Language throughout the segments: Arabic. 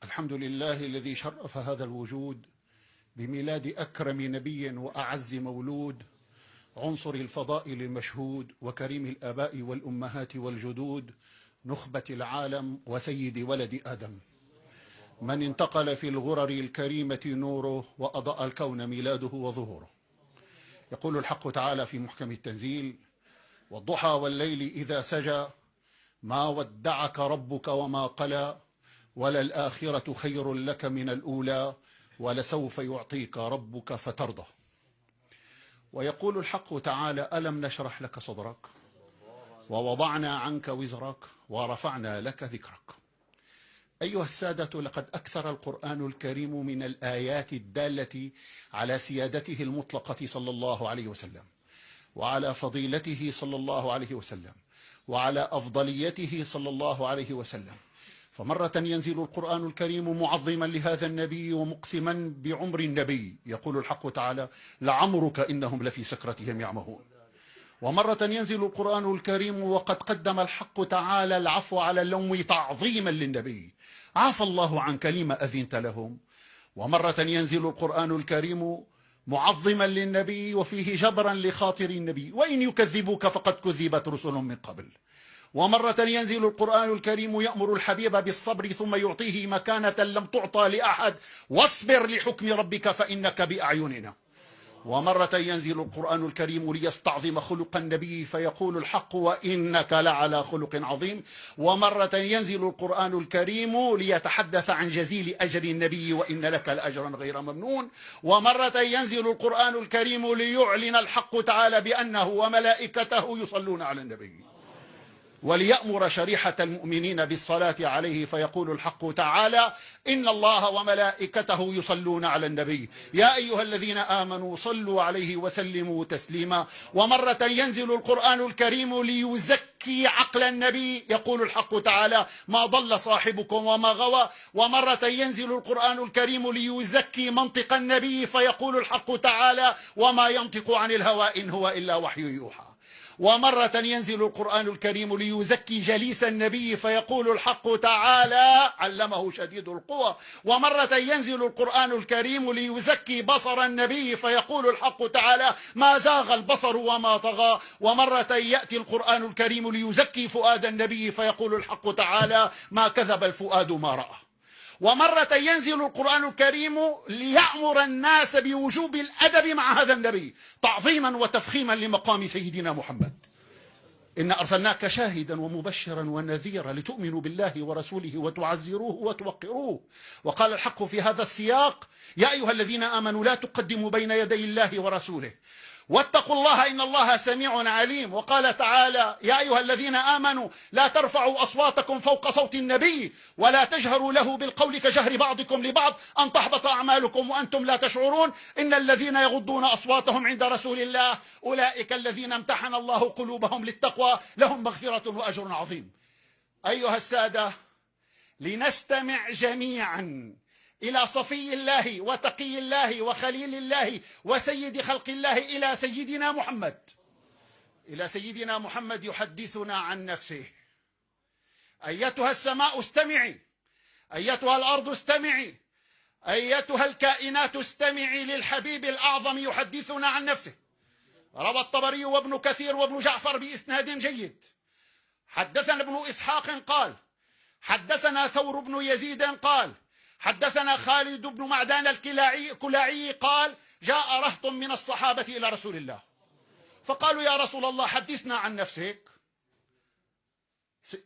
الحمد لله الذي شرف هذا الوجود بميلاد أكرم نبي وأعز مولود، عنصر الفضائل المشهود وكريم الآباء والأمهات والجدود، نخبة العالم وسيد ولد آدم، من انتقل في الغرر الكريمة نوره وأضاء الكون ميلاده وظهوره. يقول الحق تعالى في محكم التنزيل: والضحى والليل إذا سجى ما ودعك ربك وما قلى وللآخرة خير لك من الأولى ولسوف يعطيك ربك فترضى. ويقول الحق تعالى: ألم نشرح لك صدرك ووضعنا عنك وزرك ورفعنا لك ذكرك. أيها السادة، لقد أكثر القرآن الكريم من الآيات الدالة على سيادته المطلقة صلى الله عليه وسلم، وعلى فضيلته صلى الله عليه وسلم، وعلى أفضليته صلى الله عليه وسلم. فمرة ينزل القرآن الكريم معظما لهذا النبي ومقسما بعمر النبي، يقول الحق تعالى: لعمرك إنهم لفي سكرتهم يعمهون. ومرة ينزل القرآن الكريم وقد قدم الحق تعالى العفو على اللوم تعظيما للنبي: عفى الله عنك لما أذنت لهم. ومرة ينزل القرآن الكريم معظما للنبي وفيه جبرا لخاطر النبي: وإن يكذبوك فقد كذبت رسل من قبل. ومرة ينزل القرآن الكريم يأمر الحبيب بالصبر ثم يعطيه مكانة لم تعطى لأحد: واصبر لحكم ربك فإنك بأعيننا. ومرة ينزل القرآن الكريم ليستعظم خلق النبي فيقول الحق: وإنك لعلى خلق عظيم. ومرة ينزل القرآن الكريم ليتحدث عن جزيل أجر النبي: وإن لك لأجرا غير ممنون. ومرة ينزل القرآن الكريم ليعلن الحق تعالى بأنه وملائكته يصلون على النبي، وليأمر شريحة المؤمنين بالصلاة عليه فيقول الحق تعالى: إن الله وملائكته يصلون على النبي يا أيها الذين آمنوا صلوا عليه وسلموا تسليما. ومرة ينزل القرآن الكريم ليزكي عقل النبي، يقول الحق تعالى: ما ضل صاحبكم وما غوى. ومرة ينزل القرآن الكريم ليزكي منطق النبي فيقول الحق تعالى: وما ينطق عن الهوى إن هو إلا وحي يوحى. ومرة ينزل القرآن الكريم ليزكي جليس النبي فيقول الحق تعالى: علمه شديد القوى. ومرة ينزل القرآن الكريم ليزكي بصر النبي فيقول الحق تعالى: ما زاغ البصر وما طغى. ومرة يأتي القرآن الكريم ليزكي فؤاد النبي فيقول الحق تعالى: ما كذب الفؤاد ما رأى. ومرة ينزل القرآن الكريم ليأمر الناس بوجوب الأدب مع هذا النبي تعظيما وتفخيما لمقام سيدنا محمد: إن أرسلناك شاهدا ومبشرا ونذيرا لتؤمنوا بالله ورسوله وتعزروه وتوقروه. وقال الحق في هذا السياق: يا أيها الذين آمنوا لا تقدموا بين يدي الله ورسوله واتقوا الله إن الله سميع عليم. وقال تعالى: يا أيها الذين آمنوا لا ترفعوا أصواتكم فوق صوت النبي ولا تجهروا له بالقول كجهر بعضكم لبعض أن تحبط أعمالكم وأنتم لا تشعرون إن الذين يغضون أصواتهم عند رسول الله أولئك الذين امتحن الله قلوبهم للتقوى لهم مغفرة وأجر عظيم. أيها السادة، لنستمع جميعا إلى صفي الله وتقي الله وخليل الله وسيد خلق الله، إلى سيدنا محمد. إلى سيدنا محمد يحدثنا عن نفسه: أيتها السماء استمعي، أيتها الأرض استمعي، أيتها الكائنات استمعي للحبيب الأعظم يحدثنا عن نفسه. روى الطبري وابن كثير وابن جعفر بإسناد جيد: حدثنا ابن إسحاق قال: حدثنا ثور بن يزيد قال: حدثنا خالد بن معدان الكلاعي قال: جاء رهط من الصحابة إلى رسول الله فقالوا: يا رسول الله حدثنا عن نفسك.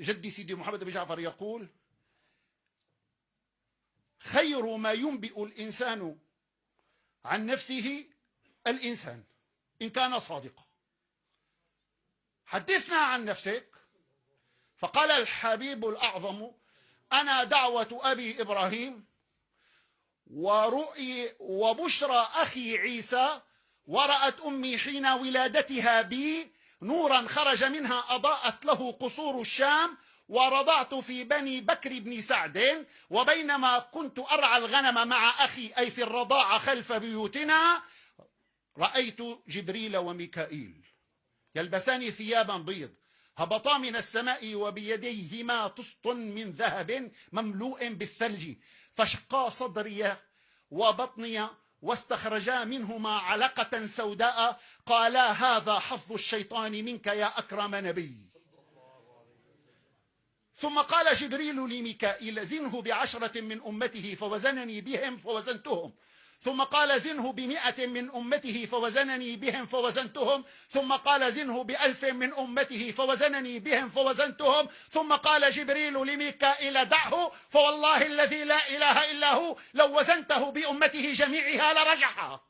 جدي سيدي محمد بن جعفر يقول: خير ما ينبئ الإنسان عن نفسه الإنسان إن كان صادقا. حدثنا عن نفسك. فقال الحبيب الأعظم: أنا دعوة أبي إبراهيم ورؤي وبشرى أخي عيسى، ورأت أمي حين ولادتها بي نورا خرج منها أضاءت له قصور الشام، ورضعت في بني بكر بن سعد، وبينما كنت أرعى الغنم مع أخي أي في الرضاعة خلف بيوتنا رأيت جبريل وميكائيل يلبسان ثيابا بيض هبطا من السماء وبيديهما طست من ذهب مملوء بالثلج، فشقا صدري وبطني واستخرجا منهما علقة سوداء، قالا هذا حظ الشيطان منك يا أكرم نبي. ثم قال جبريل لميكائيل زنه ب10 من أمته فوزنني بهم فوزنتهم. ثم قال زنه ب100 من أمته فوزنني بهم فوزنتهم. ثم قال زنه ب1000 من أمته فوزنني بهم فوزنتهم. ثم قال جبريل لميكائيل دعه فوالله الذي لا إله إلا هو لو وزنته بأمته جميعها لرجحها.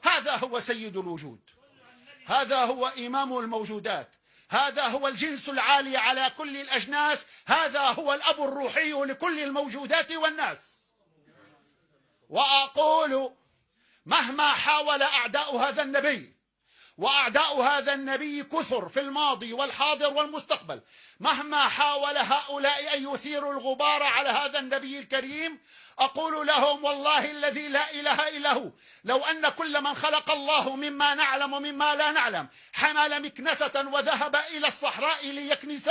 هذا هو سيد الوجود، هذا هو إمام الموجودات، هذا هو الجنس العالي على كل الأجناس، هذا هو الأب الروحي لكل الموجودات والناس. وأقول مهما حاول أعداء هذا النبي، وأعداء هذا النبي كثر في الماضي والحاضر والمستقبل، مهما حاول هؤلاء أن يثيروا الغبار على هذا النبي الكريم، أقول لهم والله الذي لا إله إلا هو لو أن كل من خلق الله مما نعلم ومما لا نعلم حمل مكنسة وذهب إلى الصحراء ليكنس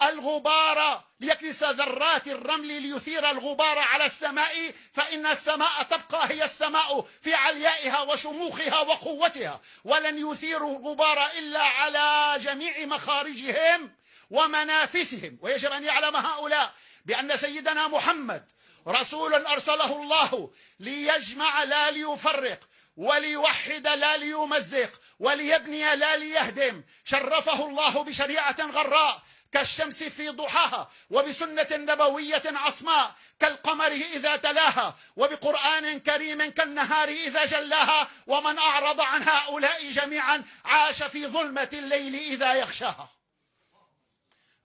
الغبار، ليكنس ذرات الرمل ليثير الغبار على السماء، فإن السماء تبقى هي السماء في عليائها وشموخها وقوتها، ولن يثيروا الغبار إلا على جميع مخارجهم ومنافسهم. ويجب أن يعلم هؤلاء بأن سيدنا محمد رسول أرسله الله ليجمع لا ليفرق، وليوحد لا ليمزق، وليبني لا ليهدم. شرفه الله بشريعة غراء كالشمس في ضحاها، وبسنة نبوية عصماء كالقمر إذا تلاها، وبقرآن كريم كالنهار إذا جلاها. ومن أعرض عن هؤلاء جميعا عاش في ظلمة الليل إذا يغشاها.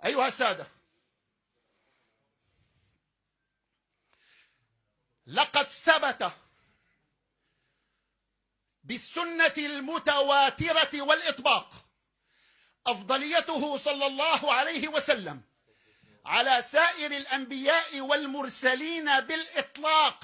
أيها السادة، لقد ثبت بالسنة المتواترة والإطباق أفضليته صلى الله عليه وسلم على سائر الأنبياء والمرسلين بالإطلاق،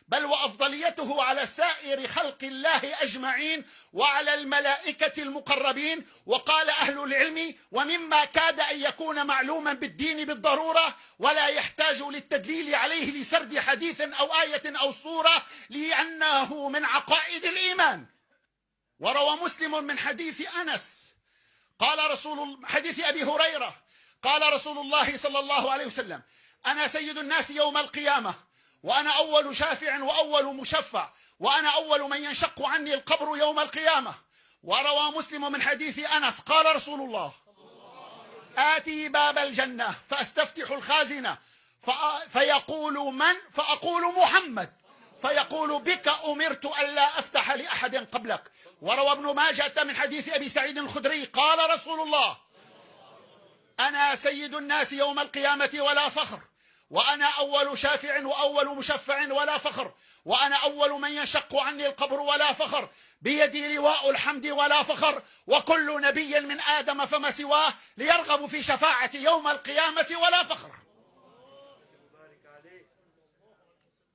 بل وأفضليته على سائر خلق الله أجمعين وعلى الملائكة المقربين. وقال أهل العلم ومما كاد أن يكون معلوما بالدين بالضرورة ولا يحتاج للتدليل عليه لسرد حديث أو آية أو صورة، لأنه من عقائد الإيمان. وروى مسلم من حديث أنس قال حديث أبي هريرة قال رسول الله صلى الله عليه وسلم أنا سيد الناس يوم القيامة، وأنا أول شافع وأول مشفع، وأنا أول من ينشق عني القبر يوم القيامة. وروى مسلم من حديث أنس قال رسول الله آتي باب الجنة فأستفتح الخازنة فيقول من؟ فأقول محمد، فيقول بك أمرت ألا أفتح لأحد قبلك. وروى ابن ماجة من حديث أبي سعيد الخدري قال رسول الله أنا سيد الناس يوم القيامة ولا فخر، وأنا أول شافع وأول مشفع ولا فخر، وأنا أول من ينشق عني القبر ولا فخر، بيدي لواء الحمد ولا فخر، وكل نبي من آدم فما سواه ليرغب في شفاعة يوم القيامة ولا فخر.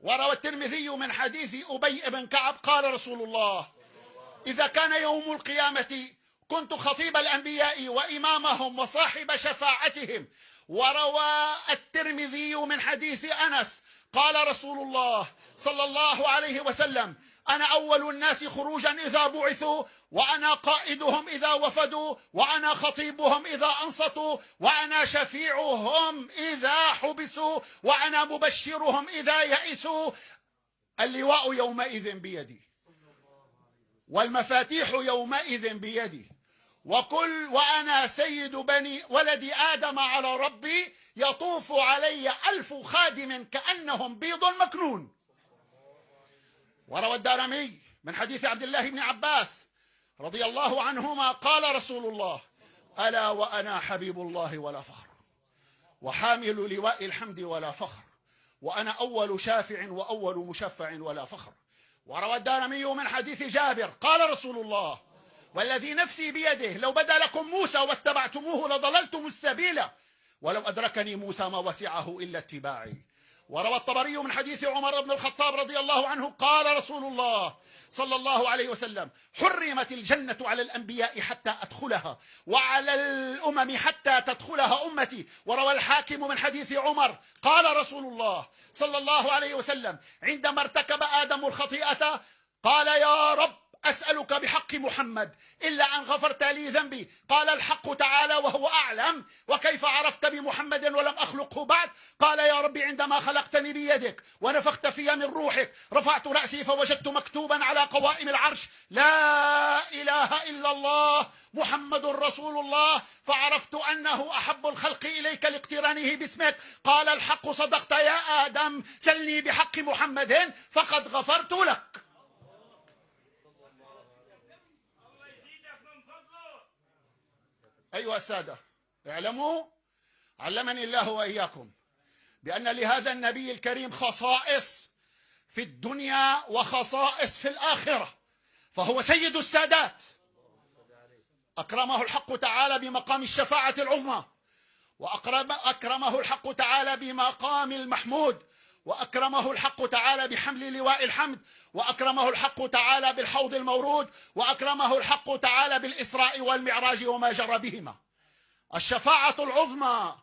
وروى الترمذي من حديث أبي بن كعب قال رسول الله إذا كان يوم القيامة كنت خطيب الأنبياء وإمامهم وصاحب شفاعتهم. وروى الترمذي من حديث أنس قال رسول الله صلى الله عليه وسلم أنا أول الناس خروجا إذا بعثوا، وأنا قائدهم إذا وفدوا، وأنا خطيبهم إذا أنصتوا، وأنا شفيعهم إذا حبسوا، وأنا مبشرهم إذا يئسوا. اللواء يومئذ بيدي، والمفاتيح يومئذ بيدي، وأنا سيد بني ولد آدم على ربي، يطوف علي 1000 خادم كأنهم بيض مكنون. وروى الدارمي من حديث عبد الله بن عباس رضي الله عنهما قال رسول الله ألا وأنا حبيب الله ولا فخر، وحامل لواء الحمد ولا فخر، وأنا أول شافع وأول مشفع ولا فخر. وروى الدارمي من حديث جابر قال رسول الله والذي نفسي بيده لو بدا لكم موسى واتبعتموه لضللتم السبيل، ولو أدركني موسى ما وسعه إلا اتباعي. وروى الطبري من حديث عمر بن الخطاب رضي الله عنه قال رسول الله صلى الله عليه وسلم: حرمت الجنة على الأنبياء حتى أدخلها، وعلى الأمم حتى تدخلها أمتي. وروى الحاكم من حديث عمر قال رسول الله صلى الله عليه وسلم: عندما ارتكب آدم الخطيئة قال: يا رب أسألك بحق محمد إلا أن غفرت لي ذنبي. قال الحق تعالى وهو أعلم: وكيف عرفت بمحمد ولم أخلقه بعد؟ قال: يا رب عندما خلقتني بيدك ونفخت في من روحك رفعت رأسي فوجدت مكتوبا على قوائم العرش: لا إله إلا الله محمد رسول الله، فعرفت أنه أحب الخلق إليك لاقترانه باسمك. قال الحق صدقت يا آدم، سلني بحق محمد فقد غفرت لك. أيها السادة، اعلموا علمني الله وإياكم بأن لهذا النبي الكريم خصائص في الدنيا وخصائص في الآخرة، فهو سيد السادات، أكرمه الحق تعالى بمقام الشفاعة العظمى، وأكرمه الحق تعالى بمقام المحمود، وأكرمه الحق تعالى بحمل لواء الحمد، وأكرمه الحق تعالى بالحوض المورود، وأكرمه الحق تعالى بالإسراء والمعراج وما جرى بهما. الشفاعة العظمى،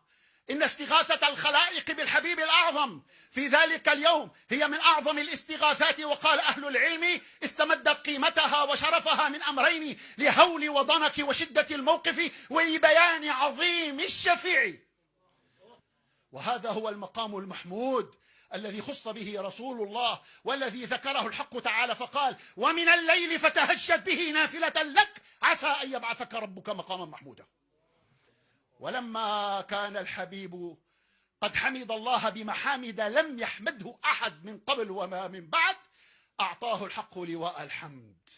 إن استغاثة الخلائق بالحبيب الأعظم في ذلك اليوم هي من أعظم الاستغاثات. وقال أهل العلم: استمدت قيمتها وشرفها من أمرين: لهول وضنك وشدة الموقف، ولبيان عظيم الشفيع. وهذا هو المقام المحمود الذي خص به رسول الله، والذي ذكره الحق تعالى فقال: ومن الليل فتهجد به نافلة لك عسى أن يبعثك ربك مقاما محمودا. ولما كان الحبيب قد حمد الله بمحامد لم يحمده أحد من قبل وما من بعد، أعطاه الحق لواء الحمد.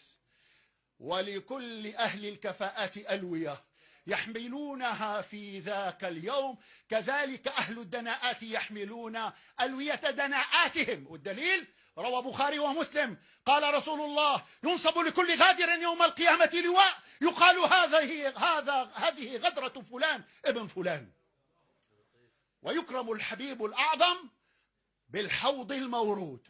ولكل أهل الكفاءات ألوية يحملونها في ذاك اليوم، كذلك أهل الدناءات يحملون ألوية دناءاتهم. والدليل روى بخاري ومسلم قال رسول الله: ينصب لكل غادر يوم القيامة لواء يقال هذه غدرة فلان ابن فلان. ويكرم الحبيب الأعظم بالحوض المورود،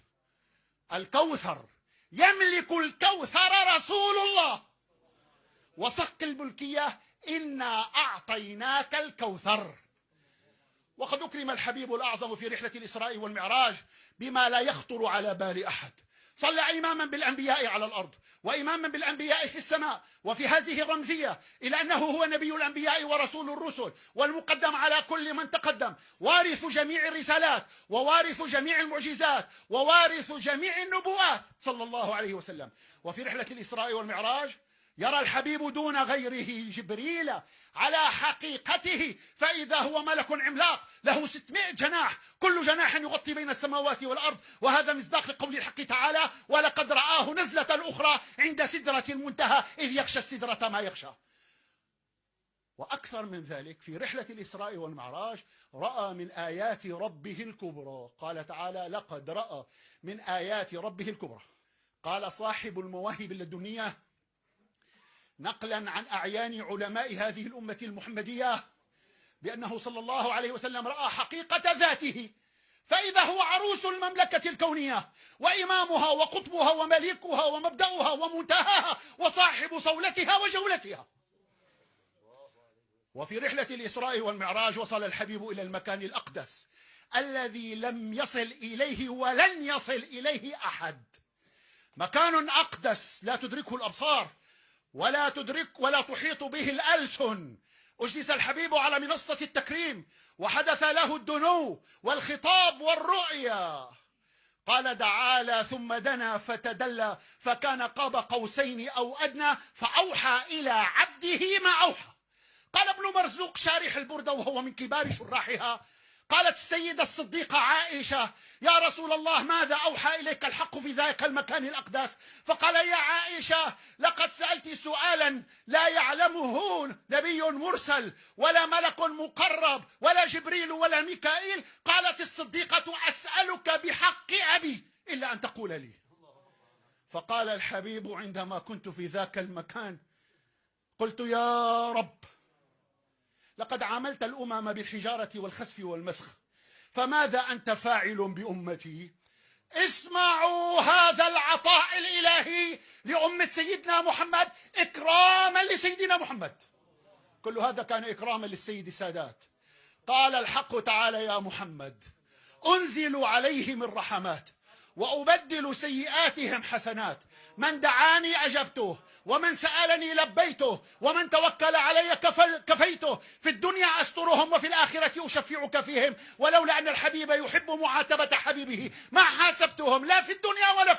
الكوثر، يملك الكوثر رسول الله، وصك الملكية: إنا أعطيناك الكوثر. وقد أكرم الحبيب الأعظم في رحلة الإسراء والمعراج بما لا يخطر على بال أحد. صلى إماما بالأنبياء على الأرض، وإماما بالأنبياء في السماء، وفي هذه الرمزية إلى أنه هو نبي الأنبياء ورسول الرسل، والمقدم على كل من تقدم، وارث جميع الرسالات، ووارث جميع المعجزات، ووارث جميع النبوات صلى الله عليه وسلم. وفي رحلة الإسراء والمعراج يرى الحبيب دون غيره جبريل على حقيقته، فإذا هو ملك عملاق له 600 جناح، كل جناح يغطي بين السماوات والأرض. وهذا مصداق قول الحق تعالى: ولقد رآه نزلة أخرى عند سدرة المنتهى إذ يغشى السدرة ما يغشى. وأكثر من ذلك، في رحلة الإسراء والمعراج رأى من آيات ربه الكبرى. قال تعالى: لقد رأى من آيات ربه الكبرى. قال صاحب المواهب اللدنية نقلا عن أعيان علماء هذه الأمة المحمدية بأنه صلى الله عليه وسلم رأى حقيقة ذاته، فإذا هو عروس المملكة الكونية، وإمامها وقطبها ومليكها ومبدأها ومنتهاها، وصاحب صولتها وجولتها. وفي رحلة الإسراء والمعراج وصل الحبيب إلى المكان الأقدس الذي لم يصل إليه ولن يصل إليه أحد. مكان أقدس لا تدركه الأبصار ولا تحيط به الألسن. أجلس الحبيب على منصة التكريم، وحدث له الدنو والخطاب والرؤيا. قال تعالى: ثم دنا فتدلى فكان قاب قوسين أو أدنى فأوحى إلى عبده ما أوحى. قال ابن مرزوق شارح البردة وهو من كبار شراحها: قالت السيدة الصديقة عائشة: يا رسول الله، ماذا أوحى إليك الحق في ذاك المكان الأقدس؟ فقال: يا عائشة، لقد سألت سؤالا لا يعلمه نبي مرسل ولا ملك مقرب ولا جبريل ولا ميكائيل. قالت الصديقة: أسألك بحق أبي إلا أن تقول لي. فقال الحبيب: عندما كنت في ذاك المكان قلت: يا رب، لقد عاملت الأمم بالحجارة والخسف والمسخ، فماذا أنت فاعل بأمتي؟ اسمعوا هذا العطاء الإلهي لأمة سيدنا محمد إكراما لسيدنا محمد. كل هذا كان إكراما للسيد السادات. قال الحق تعالى: يا محمد أنزل عليهم الرحمات وأبدل سيئاتهم حسنات، من دعاني أجبته، ومن سألني لبيته، ومن توكل علي كفيته، في الدنيا أسترهم وفي الآخرة أشفعك فيهم، ولولا أن الحبيب يحب معاتبة حبيبه ما حاسبتهم لا في الدنيا ولا في